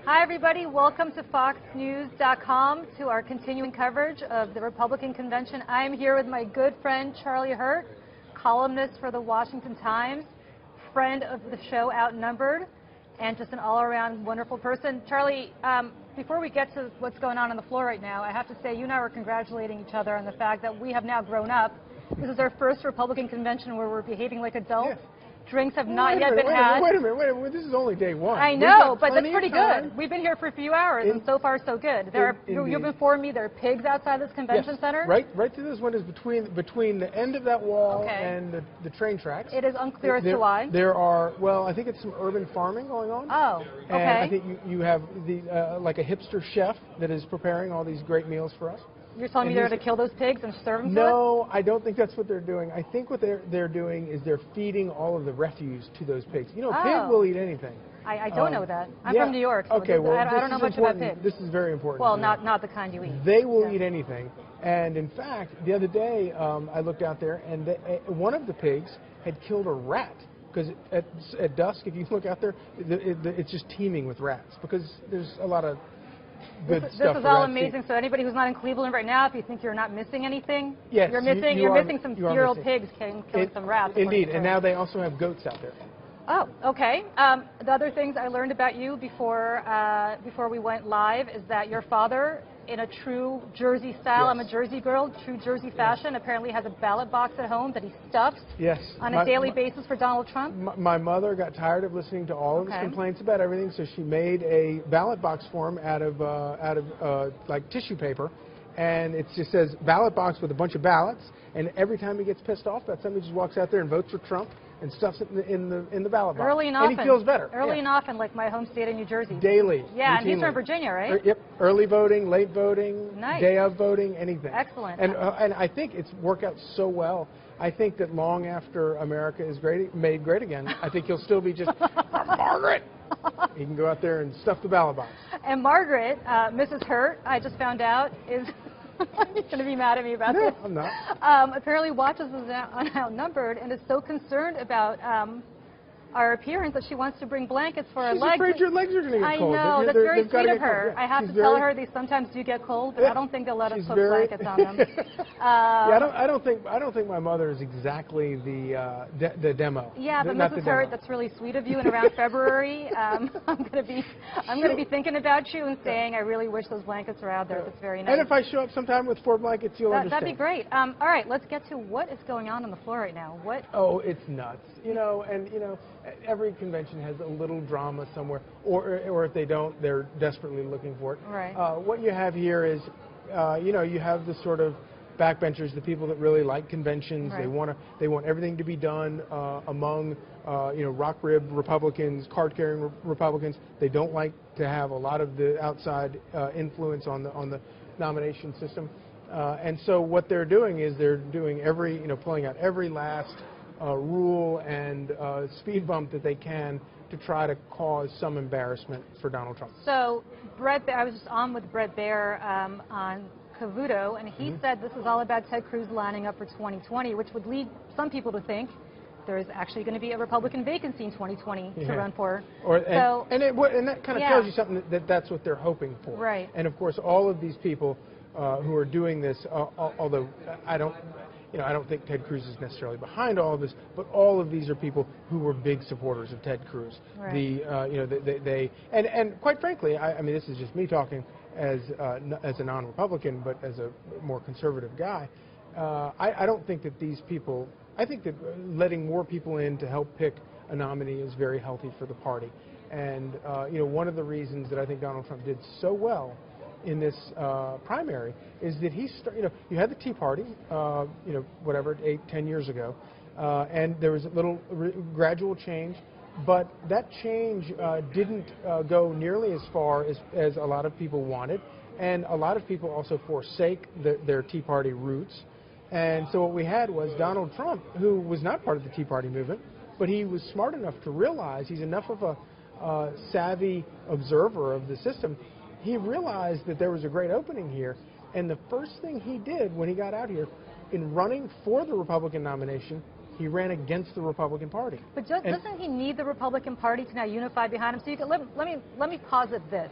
Hi, everybody. Welcome to FoxNews.com to our continuing coverage of the Republican Convention. I am here with my good friend, Charlie Hurt, columnist for the Washington Times, friend of the show Outnumbered, and just an all-around wonderful person. Charlie, before we get to what's going on the floor right now, I have to say you and I were congratulating each other on the fact that we have now grown up. This is our first Republican convention where we're behaving like adults. Yeah. Drinks have not yet been had. Wait a minute. This is only day one. I know, but that's pretty good. We've been here for a few hours, and so far so good. You've informed me there are pigs outside this convention center. Right through those windows between the end of that wall and the train tracks. It is unclear as to why. There are, well, I think it's some urban farming going on. Oh, okay. And I think you have like a hipster chef that is preparing all these great meals for us. You're telling me they're going to kill those pigs and serve them to us? No, I don't think that's what they're doing. I think what they're doing is they're feeding all of the refuse to those pigs. You know, a pig will eat anything. I don't know that. I'm from New York, so okay, well, I don't know much about pigs. This is very important. Well, not the kind you eat. They will eat anything. And in fact, the other day, I looked out there, and one of the pigs had killed a rat. Because at dusk, if you look out there, it's just teeming with rats. Because there's a lot of good stuff. This is all amazing. So anybody who's not in Cleveland right now, if you think you're not missing anything, yes, you're missing some feral pigs killing some rats. Indeed, and now they also have goats out there. Oh, okay. The other things I learned about you before we went live is that your father, in a true Jersey style, I'm a Jersey girl, true Jersey fashion, apparently has a ballot box at home that he stuffs on a daily basis for Donald Trump. My mother got tired of listening to all of his complaints about everything, so she made a ballot box for him out of like tissue paper, and it just says ballot box with a bunch of ballots, and every time he gets pissed off about something, he just walks out there and votes for Trump and stuffs it in the ballot box. Early and often. And he feels better. Early and often, like my home state of New Jersey. Daily. Yeah, routinely. and he's from Virginia, right? Yep. Early voting, late voting, day of voting, anything. Excellent. And I think it's worked out so well. I think that long after America is made great again, I think he'll still be just, Margaret! He can go out there and stuff the ballot box. And Margaret, Mrs. Hurt, I just found out, is... You're going to be mad at me about this. No, I'm not. Apparently watches us on Outnumbered and is so concerned about our appearance that she wants to bring blankets for our legs. She's afraid your legs are going to get cold. I know. That's very sweet of her. I have to tell her these sometimes do get cold, but I don't think they'll let us put blankets on them. I don't think my mother is exactly the demo. Yeah, but Mrs. Hurt, that's really sweet of you. And around February, I'm going to be thinking about you and saying I really wish those blankets were out there. That's very nice. And if I show up sometime with 4 blankets, you'll understand. That'd be great. All right, let's get to what is going on the floor right now. What? Oh, it's nuts. Every convention has a little drama somewhere, or if they don't, they're desperately looking for it. Right. What you have here is, you have the sort of backbenchers, the people that really like conventions. Right. They want everything to be done among rock rib Republicans, card carrying Republicans. They don't like to have a lot of the outside influence on the nomination system. And so what they're doing is they're doing pulling out every last rule and speed bump that they can to try to cause some embarrassment for Donald Trump. So, I was just on with Brett Baer on Cavuto, and he said this is all about Ted Cruz lining up for 2020, which would lead some people to think there is actually going to be a Republican vacancy in 2020 to run for. And that kind of tells you something that's what they're hoping for. Right. And of course, all of these people who are doing this, although I don't think Ted Cruz is necessarily behind all of this, but all of these are people who were big supporters of Ted Cruz. Right. And quite frankly, I mean, this is just me talking as a non-Republican, but as a more conservative guy. I don't think that these people. I think that letting more people in to help pick a nominee is very healthy for the party. And one of the reasons that I think Donald Trump did so well in this primary is that you had the Tea Party, 8-10 years ago, and there was a little gradual change, but that change didn't go nearly as far as a lot of people wanted, and a lot of people also forsake their Tea Party roots. And so what we had was Donald Trump, who was not part of the Tea Party movement, but he was smart enough to realize he's enough of a savvy observer of the system. He realized that there was a great opening here, and the first thing he did when he got out here in running for the Republican nomination, He ran against the Republican Party. But doesn't he need the Republican Party to now unify behind him? So you can, let me posit this.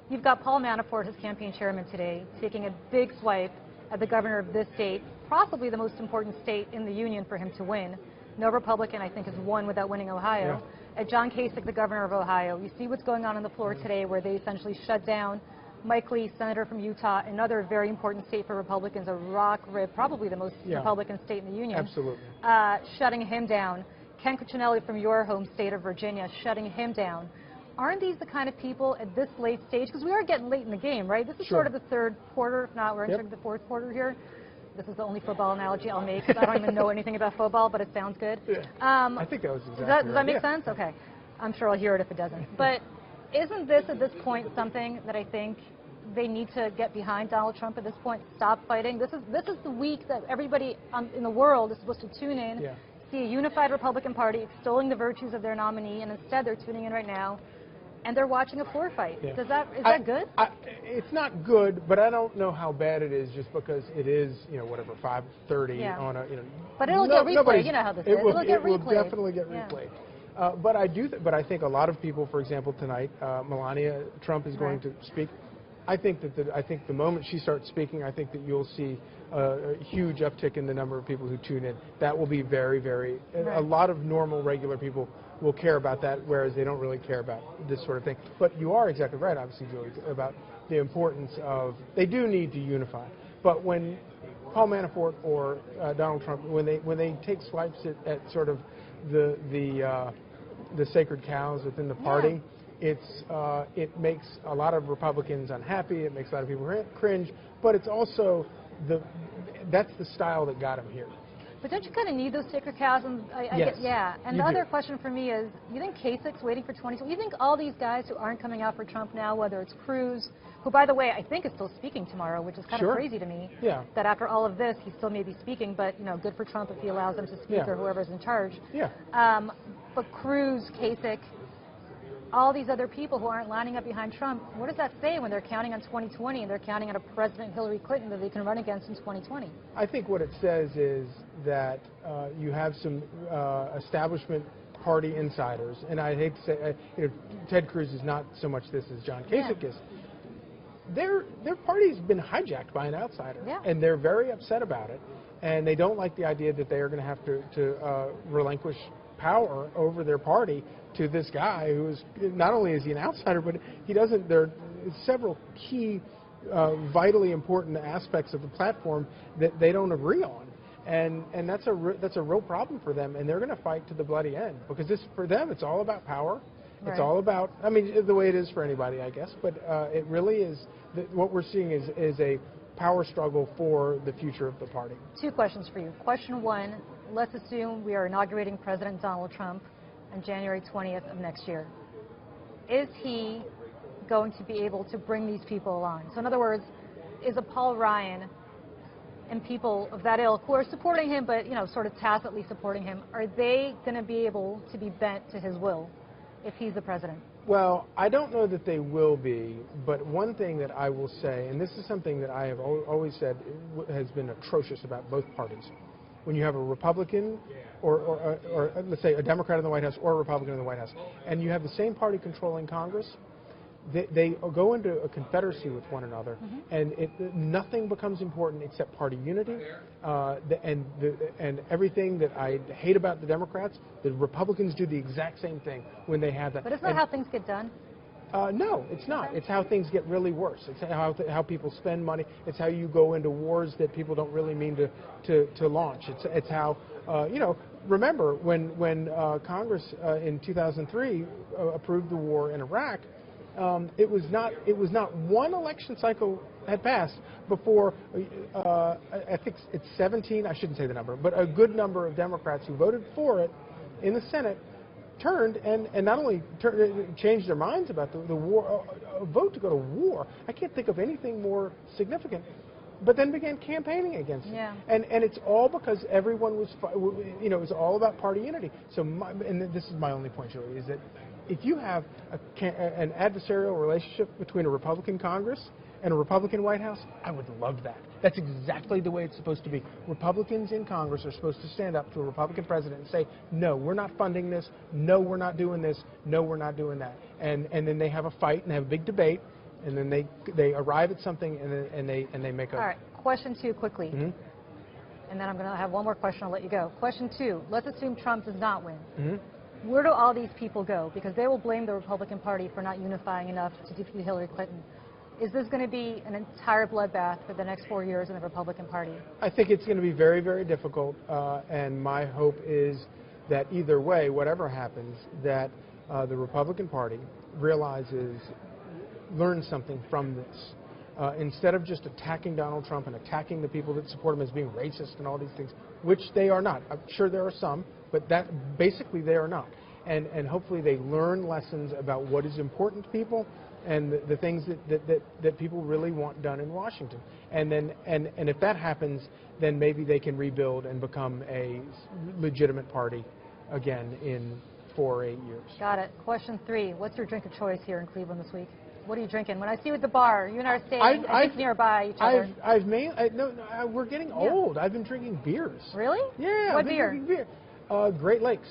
You've got Paul Manafort, his campaign chairman today, taking a big swipe at the governor of this state, possibly the most important state in the union for him to win. No Republican, I think, has won without winning Ohio. Yeah. At John Kasich, the governor of Ohio, you see what's going on the floor today, where they essentially shut down Mike Lee, senator from Utah, another very important state for Republicans, a rock rib, probably the most Republican state in the union. Absolutely. Shutting him down. Ken Cuccinelli from your home state of Virginia, shutting him down. Aren't these the kind of people at this late stage, because we are getting late in the game, right? This is sort of the third quarter, if not, we're entering the fourth quarter here. This is the only football analogy I'll make, because I don't even know anything about football, but it sounds good. Yeah. I think that was exactly right. Does that make sense? Okay. I'm sure I'll hear it if it doesn't. But isn't this, at this point, something that I think they need to get behind Donald Trump at this point, stop fighting? This is the week that everybody in the world is supposed to tune in, see a unified Republican Party extolling the virtues of their nominee, and instead they're tuning in right now, and they're watching a floor fight. Yeah. Is that good? It's not good, but I don't know how bad it is just because it is, whatever, 5:30 on a, But it'll get replayed. You know how this is. It'll get replayed. It will definitely get replayed. But I think a lot of people, for example, tonight, Melania Trump is going to speak. I think the moment she starts speaking, I think that you'll see a huge uptick in the number of people who tune in. That will be very, very. A lot of normal, regular people will care about that, whereas they don't really care about this sort of thing. But you are exactly right, obviously, Julie, about the importance of. They do need to unify. But when Paul Manafort or Donald Trump, when they take swipes at sort of the sacred cows within the party. It makes a lot of Republicans unhappy. It makes a lot of people cringe. But it's also that's the style that got him here. But don't you kind of need those sacred cows? And And the other question for me is, you think Kasich's waiting for 2020? You think all these guys who aren't coming out for Trump now, whether it's Cruz, who, by the way, I think is still speaking tomorrow, which is kind of crazy to me, that after all of this, he still may be speaking, but, good for Trump if he allows them to speak or whoever's in charge. But Cruz, Kasich, all these other people who aren't lining up behind Trump, what does that say when they're counting on 2020 and they're counting on a President Hillary Clinton that they can run against in 2020? I think what it says is that you have some establishment party insiders, and I hate to say, Ted Cruz is not so much this as John Kasich is. Their party's been hijacked by an outsider, and they're very upset about it, and they don't like the idea that they are going to have to relinquish power over their party to this guy who is, not only is he an outsider, but he doesn't, there are several key, vitally important aspects of the platform that they don't agree on. And that's a real problem for them, and they're going to fight to the bloody end, because for them, it's all about power. It's all about, I mean, the way it is for anybody, I guess, but it really is, what we're seeing is a power struggle for the future of the party. Two questions for you. Question one, let's assume we are inaugurating President Donald Trump on January 20th of next year. Is he going to be able to bring these people along? So in other words, is a Paul Ryan and people of that ilk who are supporting him, but sort of tacitly supporting him, are they going to be able to be bent to his will if he's the president? Well, I don't know that they will be, but one thing that I will say, and this is something that I have always said has been atrocious about both parties. When you have a Republican or let's say a Democrat in the White House or a Republican in the White House, and you have the same party controlling Congress, they go into a confederacy with one another, and nothing becomes important except party unity, and everything that I hate about the Democrats, the Republicans do the exact same thing when they have that. But isn't that how things get done? No, it's not. It's how things get really worse. It's how people spend money. It's how you go into wars that people don't really mean to launch. It's how remember when Congress in 2003 approved the war in Iraq. It was not one election cycle had passed before I think it's 17. I shouldn't say the number, but a good number of Democrats who voted for it in the Senate turned and not only changed their minds about the war, a vote to go to war. I can't think of anything more significant. But then began campaigning against it. And it's all because everyone was, it was all about party unity. So, and this is my only point, Julie, is that if you have an adversarial relationship between a Republican Congress and a Republican White House, I would love that. That's exactly the way it's supposed to be. Republicans in Congress are supposed to stand up to a Republican president and say, no, we're not funding this. No, we're not doing this. No, we're not doing that. And then they have a fight and have a big debate, and then they arrive at something, and they make a... All right, question 2 quickly. Mm-hmm. And then I'm going to have one more question. I'll let you go. Question 2, let's assume Trump does not win. Mm-hmm. Where do all these people go? Because they will blame the Republican Party for not unifying enough to defeat Hillary Clinton. Is this going to be an entire bloodbath for the next 4 years in the Republican Party? I think it's going to be very, very difficult, and my hope is that either way, whatever happens, that the Republican Party learns something from this. Instead of just attacking Donald Trump and attacking the people that support him as being racist and all these things, which they are not. I'm sure there are some, but that basically they are not. And hopefully they learn lessons about what is important to people and the things that people really want done in Washington. And if that happens, then maybe they can rebuild and become a legitimate party again in 4 or 8 years. Got it. Question 3, what's your drink of choice here in Cleveland this week? What are you drinking? When I see you at the bar, you and I are standing I think nearby each other. We're getting old. I've been drinking beers. Really? Yeah. What beer? Great Lakes.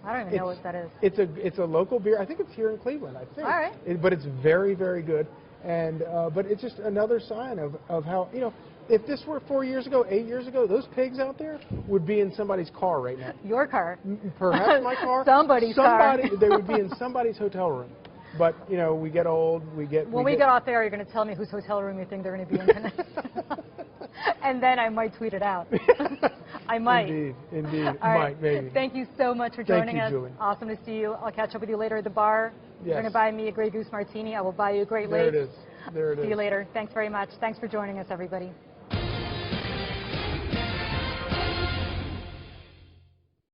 I don't even know what that is. It's a local beer. I think it's here in Cleveland, I think. All right. But it's very, very good. And but it's just another sign of how, if this were 4 years ago, 8 years ago, those pigs out there would be in somebody's car right now. Your car. Perhaps my car. Somebody's car. They would be in somebody's hotel room. But, we get old, When we get off there, you're going to tell me whose hotel room you think they're going to be in tonight. And then I might tweet it out. I might. Indeed. All right. Might, maybe. Thank you so much for joining us. Julie. Awesome to see you. I'll catch up with you later at the bar. Yes. You're going to buy me a Grey Goose Martini. I will buy you a Great Lakes. There it is. See you later. Thanks very much. Thanks for joining us, everybody.